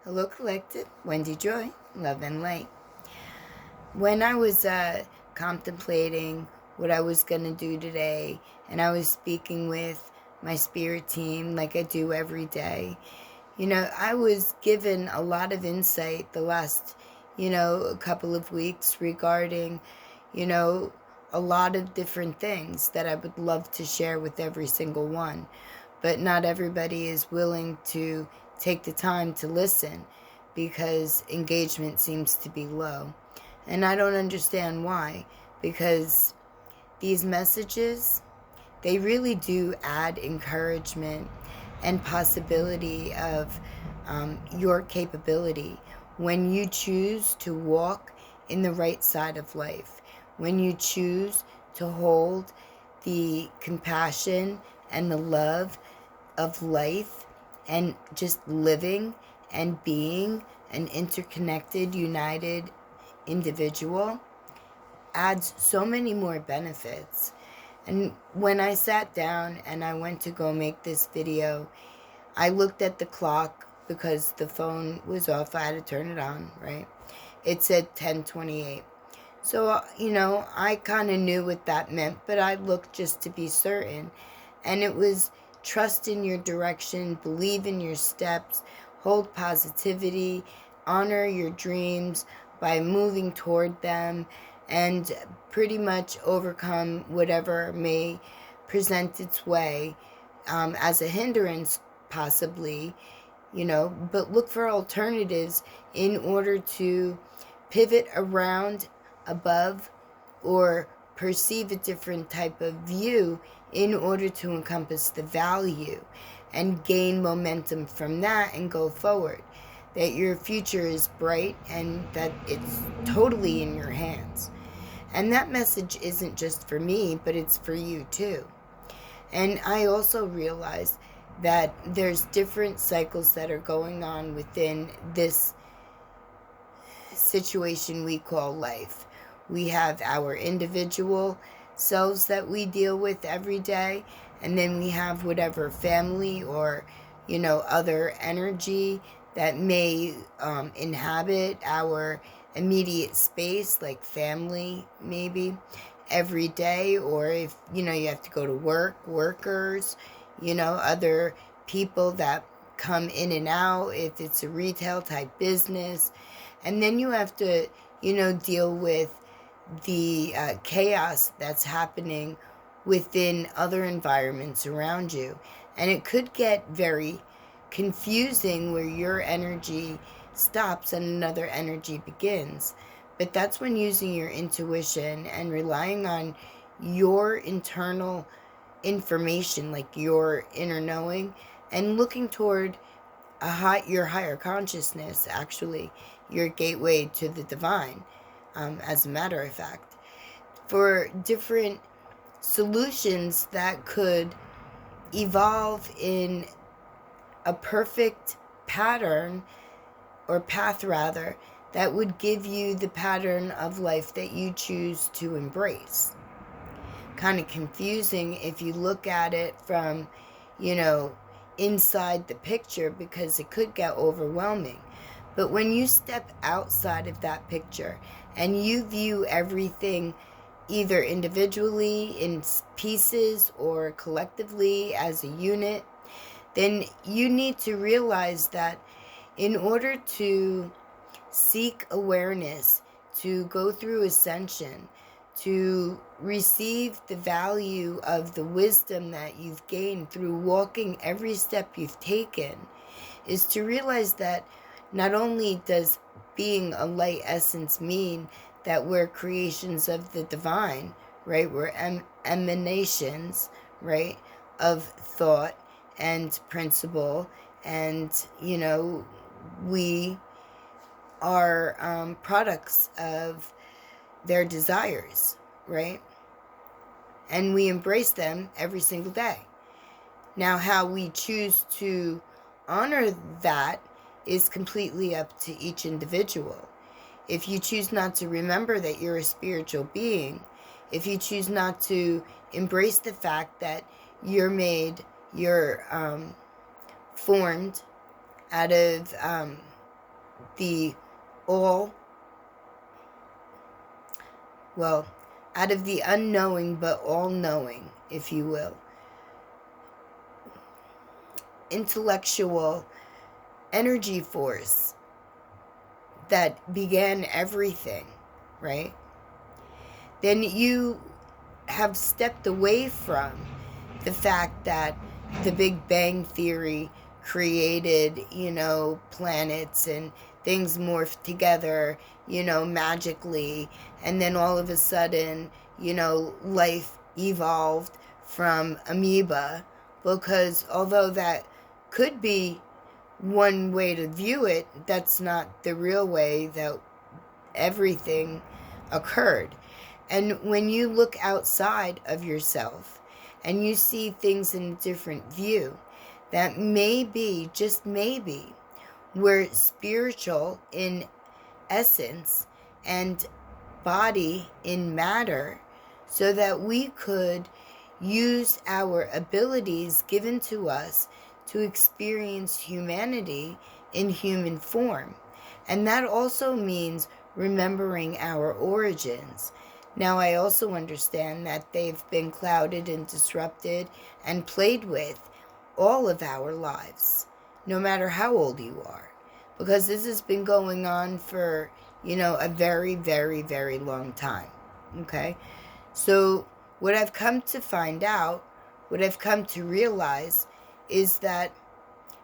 Hello, Collective. Wendy Joy, Love and Light. When I was contemplating what I was going to do today, and I was speaking with my spirit team like I do every day, I was given a lot of insight the last, a couple of weeks regarding, a lot of different things that I would love to share with every single one. But not everybody is willing to take the time to listen because engagement seems to be low. And I don't understand why, because these messages, they really do add encouragement and possibility of your capability when you choose to walk in the right side of life, when you choose to hold the compassion and the love of life and just living and being an interconnected, united individual adds so many more benefits. And when I sat down and I went to go make this video, I looked at the clock because the phone was off. I had to turn it on, right? It said 10:28. So, I kind of knew what that meant, but I looked just to be certain. And it was trust in your direction, believe in your steps, hold positivity, honor your dreams by moving toward them, and pretty much overcome whatever may present its way as a hindrance, possibly, but look for alternatives in order to pivot around above or perceive a different type of view in order to encompass the value and gain momentum from that and go forward. That your future is bright and that it's totally in your hands. And that message isn't just for me, but it's for you too. And I also realized that there's different cycles that are going on within this situation we call life. We have our individual selves that we deal with every day, and then we have whatever family or, other energy that may inhabit our immediate space, like family, maybe, every day, or if, you have to go to work, workers, other people that come in and out, if it's a retail type business. And then you have to, deal with the chaos that's happening within other environments around you. And it could get very confusing where your energy stops and another energy begins. But that's when using your intuition and relying on your internal information, like your inner knowing, and looking toward your higher consciousness, actually, your gateway to the divine, as a matter of fact, for different solutions that could evolve in a perfect pattern or path, rather, that would give you the pattern of life that you choose to embrace. Kind of confusing if you look at it from, inside the picture, because it could get overwhelming. But when you step outside of that picture and you view everything either individually in pieces or collectively as a unit, then you need to realize that in order to seek awareness, to go through ascension, to receive the value of the wisdom that you've gained through walking every step you've taken, is to realize that not only does being a light essence mean that we're creations of the divine, right? We're emanations, right, of thought and principle, and, we are products of their desires, right? And we embrace them every single day. Now, how we choose to honor that is completely up to each individual. If you choose not to remember that you're a spiritual being, if you choose not to embrace the fact that you're formed out of the all, well, out of the unknowing but all-knowing, if you will, intellectual energy force that began everything, right? Then you have stepped away from the fact that the Big Bang Theory created, planets and things morphed together, magically, and then all of a sudden, life evolved from amoeba, because although that could be one way to view it, that's not the real way that everything occurred. And when you look outside of yourself and you see things in a different view, that maybe, just maybe, we're spiritual in essence and body in matter, so that we could use our abilities given to us to experience humanity in human form. And that also means remembering our origins. Now, I also understand that they've been clouded and disrupted and played with all of our lives, no matter how old you are, because this has been going on for, a very, very, very long time. Okay? So what I've come to find out, what I've come to realize, is that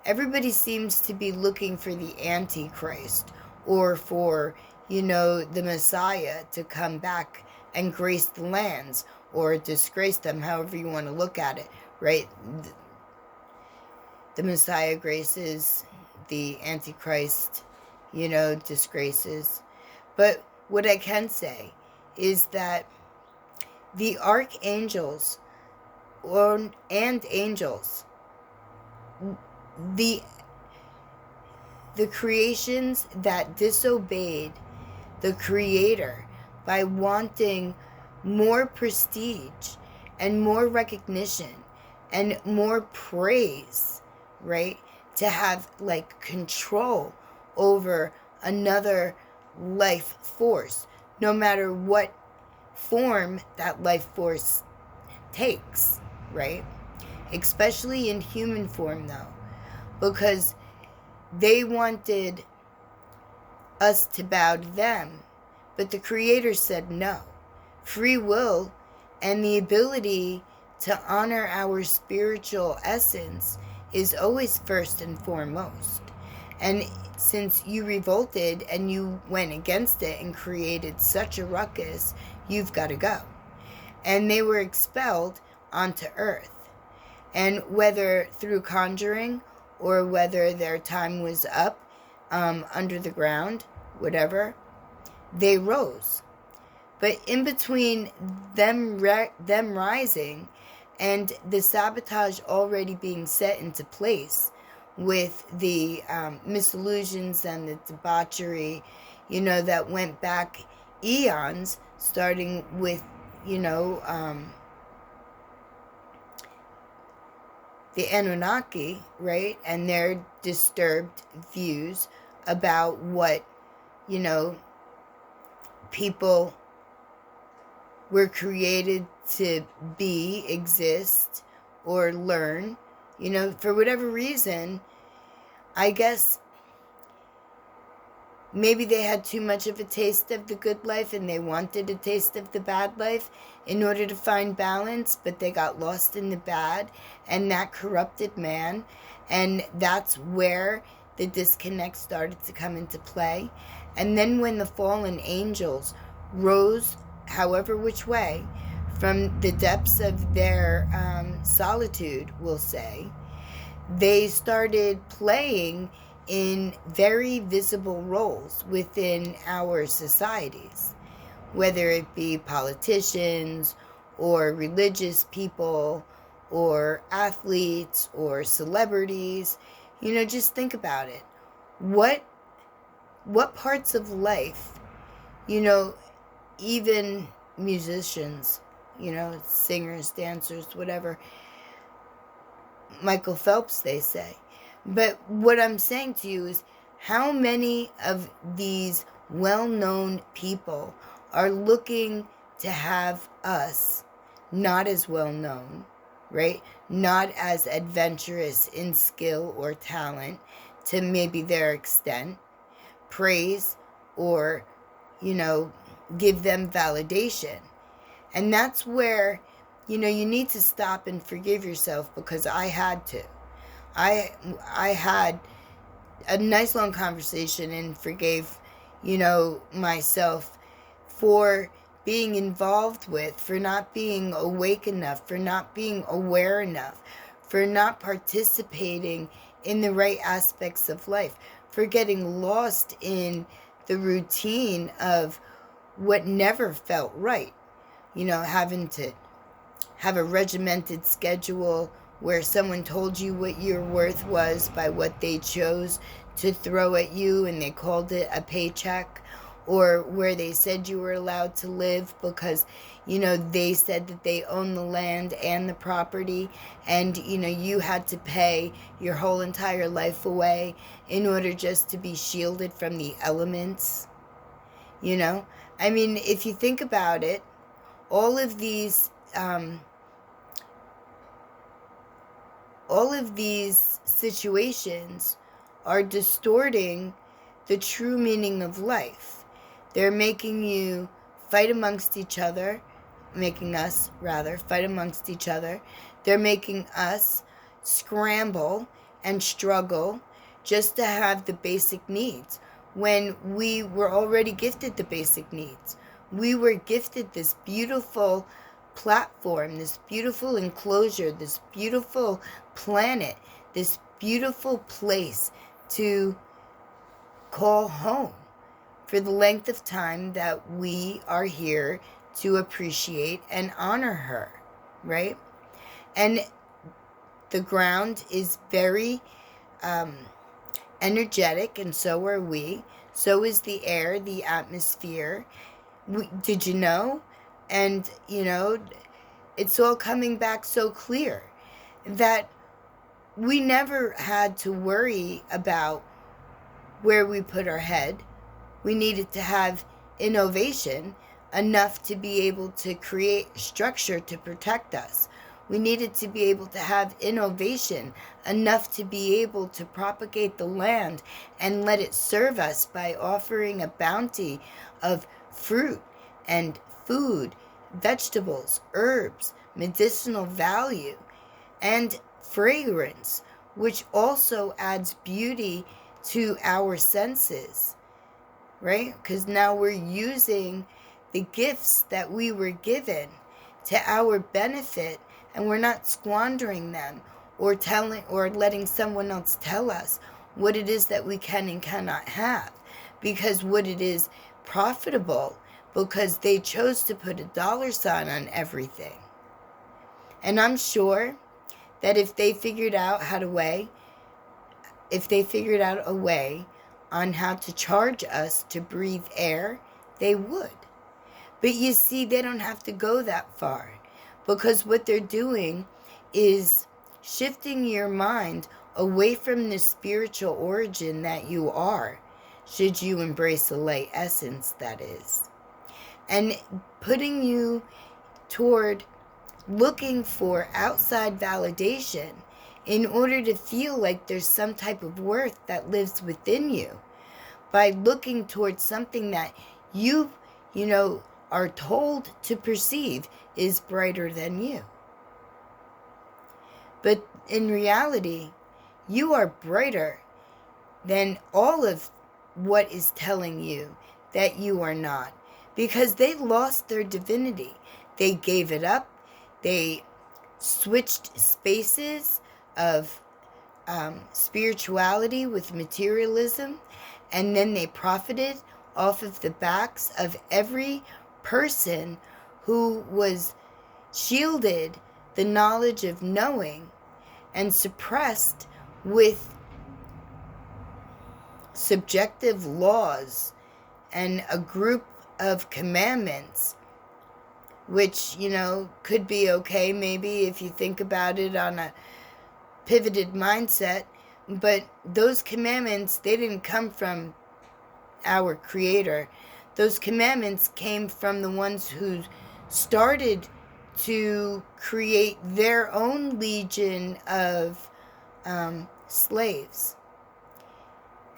everybody seems to be looking for the Antichrist, or for, the Messiah to come back and grace the lands, or disgrace them, however you want to look at it, right? The Messiah graces, the Antichrist, disgraces. But what I can say is that the archangels and angels, the creations that disobeyed the Creator by wanting more prestige and more recognition and more praise, right? To have control over another life force, no matter what form that life force takes, right? Especially in human form, though, because they wanted us to bow to them, but the Creator said no. Free will and the ability to honor our spiritual essence is always first and foremost. And since you revolted and you went against it and created such a ruckus, you've got to go. And they were expelled onto earth. And whether through conjuring or whether their time was up under the ground, whatever, they rose. But in between them rising and the sabotage already being set into place with the misillusions and the debauchery, that went back eons, starting with, the Anunnaki, right? And their disturbed views about what, people were created to be, exist, or learn. For whatever reason, I guess maybe they had too much of a taste of the good life and they wanted a taste of the bad life in order to find balance, but they got lost in the bad, and that corrupted man. And that's where the disconnect started to come into play. And then when the fallen angels rose, however which way, from the depths of their solitude, we'll say, they started playing in very visible roles within our societies, whether it be politicians or religious people or athletes or celebrities. Just think about it. What parts of life, even musicians, singers, dancers, whatever, Michael Phelps, they say. But what I'm saying to you is, How many of these well-known people are looking to have us not as well-known, right? Not as adventurous in skill or talent to maybe their extent, praise or, give them validation. And that's where, you need to stop and forgive yourself, because I had to. I had a nice long conversation and forgave, myself for being involved with, for not being awake enough, for not being aware enough, for not participating in the right aspects of life, for getting lost in the routine of what never felt right. Having to have a regimented schedule where someone told you what your worth was by what they chose to throw at you and they called it a paycheck, or where they said you were allowed to live because, they said that they own the land and the property, and, you had to pay your whole entire life away in order just to be shielded from the elements. I mean, if you think about it, all of these situations are distorting the true meaning of life. They're making you fight amongst each other, making us, rather, fight amongst each other. They're making us scramble and struggle just to have the basic needs when we were already gifted the basic needs. We were gifted this beautiful platform, this beautiful enclosure, this beautiful planet, this beautiful place to call home for the length of time that we are here to appreciate and honor her, right? And the ground is very energetic, and so are we. So is the air, the atmosphere. Did you know? And, it's all coming back so clear that we never had to worry about where we put our head. We needed to have innovation enough to be able to create structure to protect us. We needed to be able to have innovation enough to be able to propagate the land and let it serve us by offering a bounty of fruit and food, vegetables, herbs, medicinal value, and fragrance, which also adds beauty to our senses, right? Because now we're using the gifts that we were given to our benefit, and we're not squandering them or letting someone else tell us what it is that we can and cannot have, because what it is profitable, because they chose to put a dollar sign on everything. And I'm sure that if they figured out a way on how to charge us to breathe air, they would. But you see, they don't have to go that far, because what they're doing is shifting your mind away from the spiritual origin that you are, should you embrace the light essence, that is, and putting you toward looking for outside validation in order to feel like there's some type of worth that lives within you, by looking towards something that you are told to perceive is brighter than you. But in reality, you are brighter than all of what is telling you that you are not, because they lost their divinity. They gave it up. They switched spaces of spirituality with materialism, and then they profited off of the backs of every person who was shielded the knowledge of knowing and suppressed with subjective laws and a group of commandments, which, could be okay maybe if you think about it on a pivoted mindset, But those commandments, they didn't come from our Creator. Those commandments came from the ones who started to create their own legion of slaves.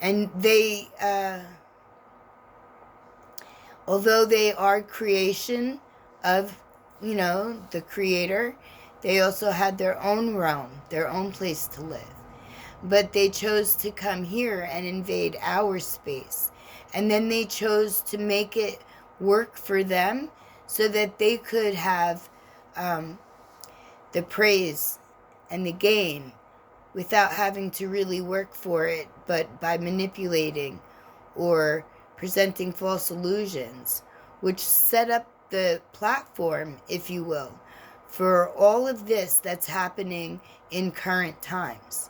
And they, although they are creation of, the Creator, they also had their own realm, their own place to live. But they chose to come here and invade our space. And then they chose to make it work for them so that they could have the praise and the gain without having to really work for it, but by manipulating or presenting false illusions, which set up the platform, if you will, for all of this that's happening in current times.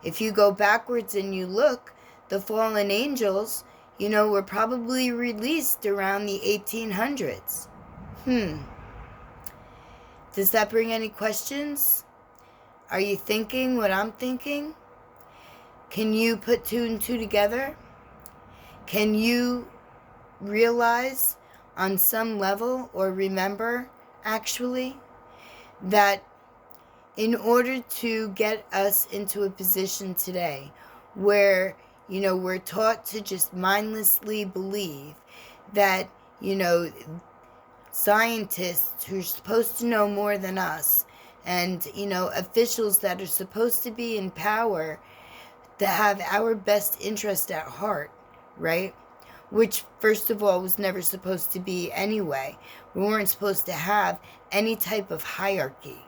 If you go backwards and you look, the fallen angels, were probably released around the 1800s. Does that bring any questions? Are you thinking what I'm thinking? Can you put two and two together? Can you realize on some level, or remember actually, that in order to get us into a position today where, we're taught to just mindlessly believe that, scientists who are supposed to know more than us, and, officials that are supposed to be in power, that have our best interest at heart, right? Which, first of all, was never supposed to be anyway. We weren't supposed to have any type of hierarchy.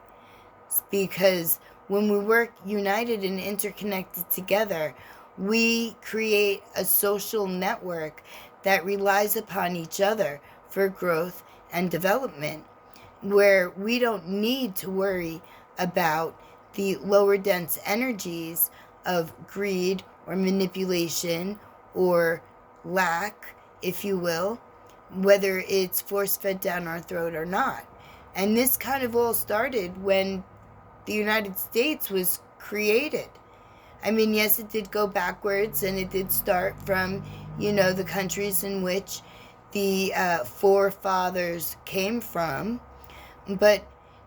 Because when we work united and interconnected together, we create a social network that relies upon each other for growth and development, where we don't need to worry about the lower dense energies of greed or manipulation or lack, if you will, whether it's force-fed down our throat or not. And this kind of all started when the United States was created. I mean, yes, it did go backwards, and it did start from, the countries in which the forefathers came from. But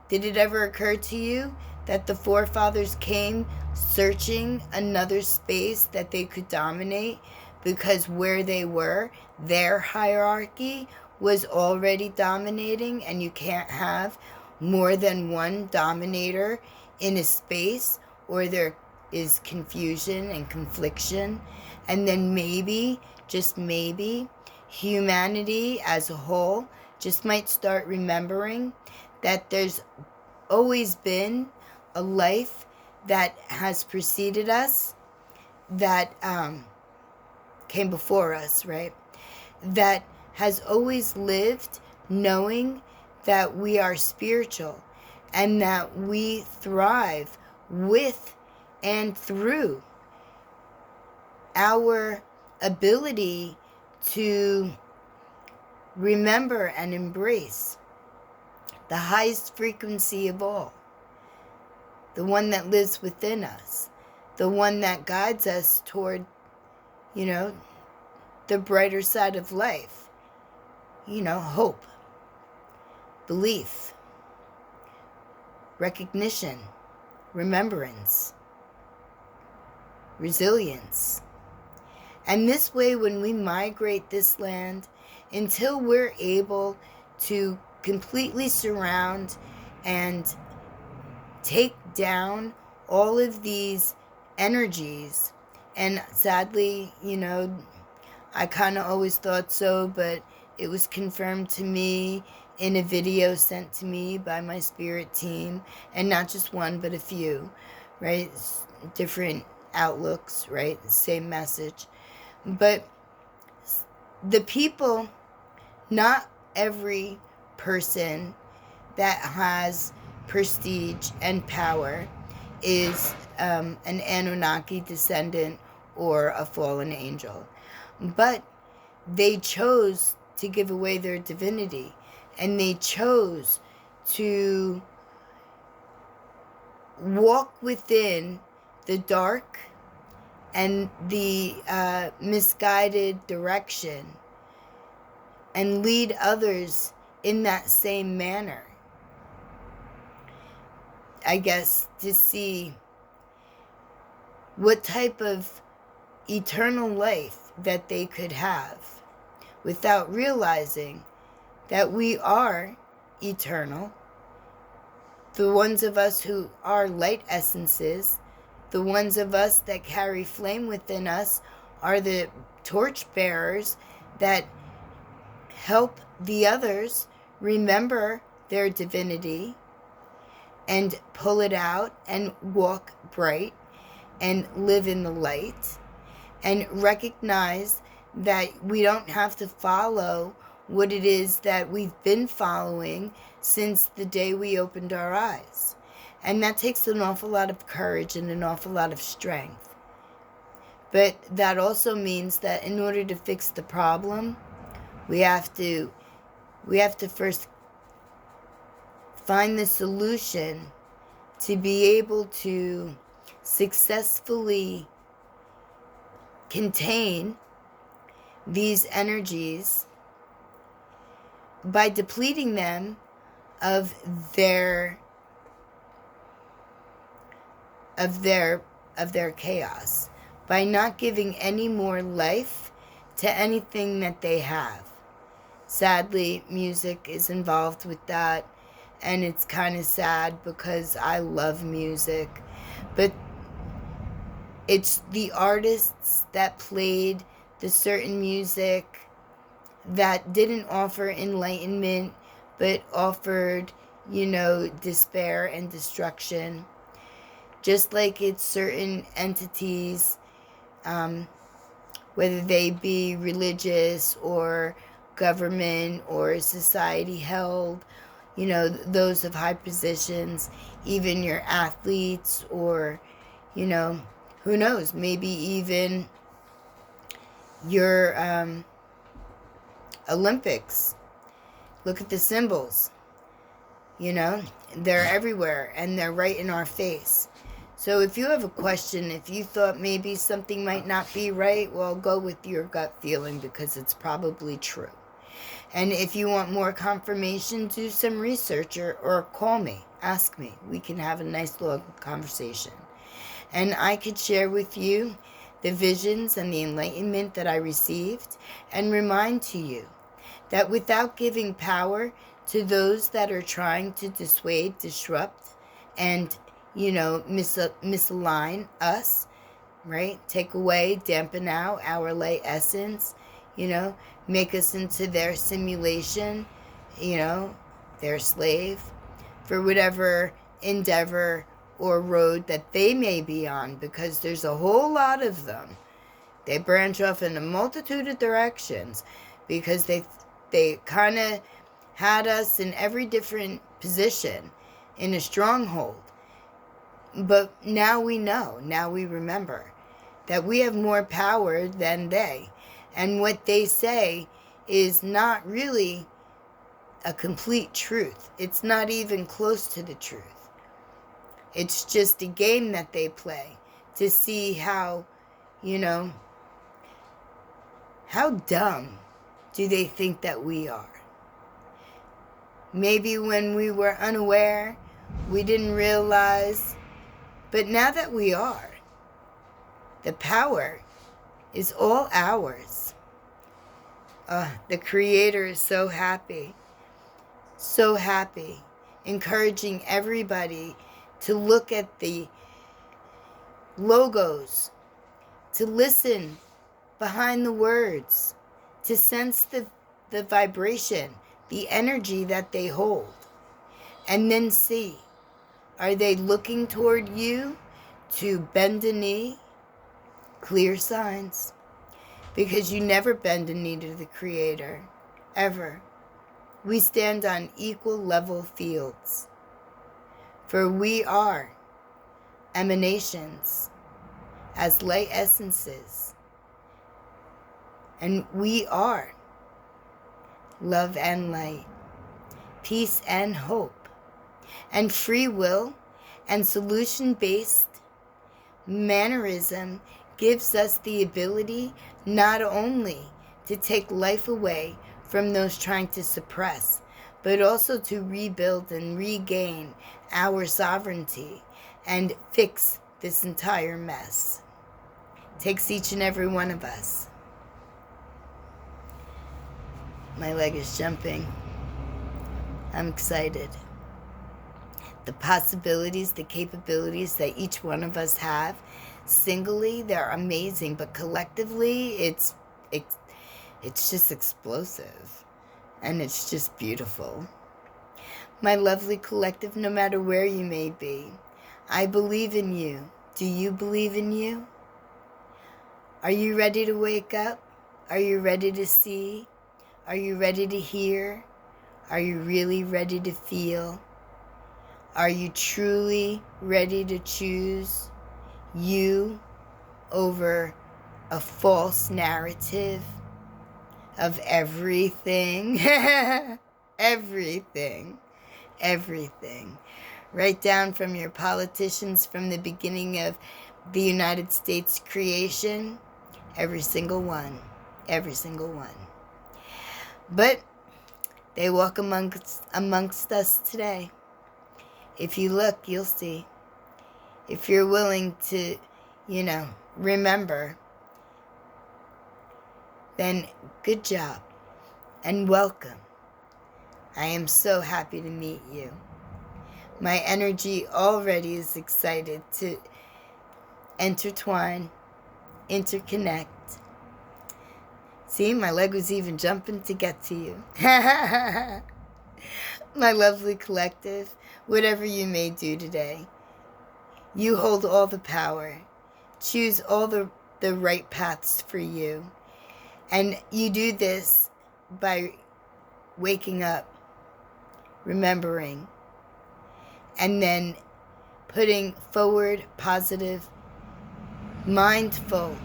did it ever occur to you that the forefathers came searching another space that they could dominate, because where they were, their hierarchy was already dominating, and you can't have more than one dominator in a space, or there is confusion and confliction. And then maybe, just maybe, humanity as a whole just might start remembering that there's always been a life that has preceded us, that came before us, right? That has always lived knowing that we are spiritual, and that we thrive with and through our ability to remember and embrace the highest frequency of all, the one that lives within us, the one that guides us toward, the brighter side of life, hope, belief, recognition, remembrance, resilience. And this way, when we migrate this land, until we're able to completely surround and take down all of these energies, and sadly, I kind of always thought so, but it was confirmed to me in a video sent to me by my spirit team, and not just one, but a few, right? Different outlooks, right? Same message. But the people, not every person that has prestige and power is an Anunnaki descendant or a fallen angel. But they chose to give away their divinity, and they chose to walk within the dark and the misguided direction, and lead others in that same manner. I guess to see what type of eternal life that they could have without realizing that we are eternal. The ones of us who are light essences, the ones of us that carry flame within us, are the torch bearers that help the others remember their divinity and pull it out and walk bright and live in the light, and recognize that we don't have to follow what it is that we've been following since the day we opened our eyes. And that takes an awful lot of courage and an awful lot of strength. But that also means that in order to fix the problem, we have to first find the solution to be able to successfully contain these energies by depleting them of their chaos, by not giving any more life to anything that they have. Sadly, music is involved with that, and it's kind of sad because I love music, but it's the artists that played the certain music that didn't offer enlightenment, but offered, despair and destruction. Just like it's certain entities, whether they be religious or government or society held, those of high positions, even your athletes, or, who knows, maybe even your Olympics. Look at the symbols. They're everywhere and they're right in our face. So if you have a question, if you thought maybe something might not be right, well, go with your gut feeling because it's probably true. And if you want more confirmation, do some research or call me, ask me. We can have a nice long conversation. And I could share with you the visions and the enlightenment that I received, and remind to you that without giving power to those that are trying to dissuade, disrupt, and, misalign us, right? Take away, dampen out our light essence, make us into their simulation, their slave, for whatever endeavor or road that they may be on, because there's a whole lot of them. They branch off in a multitude of directions because they kind of had us in every different position in a stronghold. But now we know, now we remember that we have more power than they. And what they say is not really a complete truth. It's not even close to the truth. It's just a game that they play to see how, how dumb do they think that we are. Maybe when we were unaware, we didn't realize, but now that we are, the power is all ours. The Creator is so happy, encouraging everybody to look at the logos, to listen behind the words, to sense the vibration, the energy that they hold, and then see, are they looking toward you to bend a knee? Clear signs. Because you never bend a knee to the Creator, ever. We stand on equal level fields. For we are emanations as light essences. And we are love and light, peace and hope, and free will and solution-based mannerism gives us the ability not only to take life away from those trying to suppress, but also to rebuild and regain our sovereignty and fix this entire mess. Takes each and every one of us. My leg is jumping. I'm excited. The possibilities, the capabilities that each one of us have, singly, they're amazing, but collectively, it's just explosive, and it's just beautiful. My lovely collective, no matter where you may be, I believe in you. Do you believe in you? Are you ready to wake up? Are you ready to see? Are you ready to hear? Are you really ready to feel? Are you truly ready to choose you over a false narrative of everything? Everything. Everything. Right down from your politicians from the beginning of the United States creation. Every single one. Every single one. But they walk amongst us today. If you look, you'll see. If you're willing to, remember, then good job and welcome. I am so happy to meet you. My energy already is excited to intertwine, interconnect. See, my leg was even jumping to get to you. My lovely collective, whatever you may do today, you hold all the power. Choose all the right paths for you. And you do this by waking up, remembering, and then putting forward positive, mindful,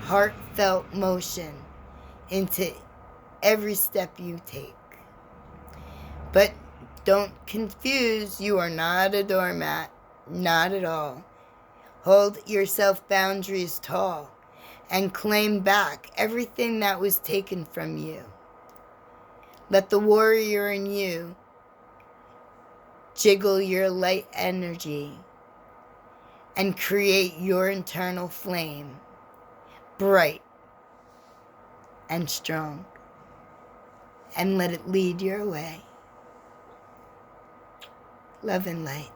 heartfelt motion into every step you take. But don't confuse, you are not a doormat. Not at all. Hold yourself boundaries tall and claim back everything that was taken from you. Let the warrior in you jiggle your light energy and create your internal flame, bright and strong, and let it lead your way. Love and light.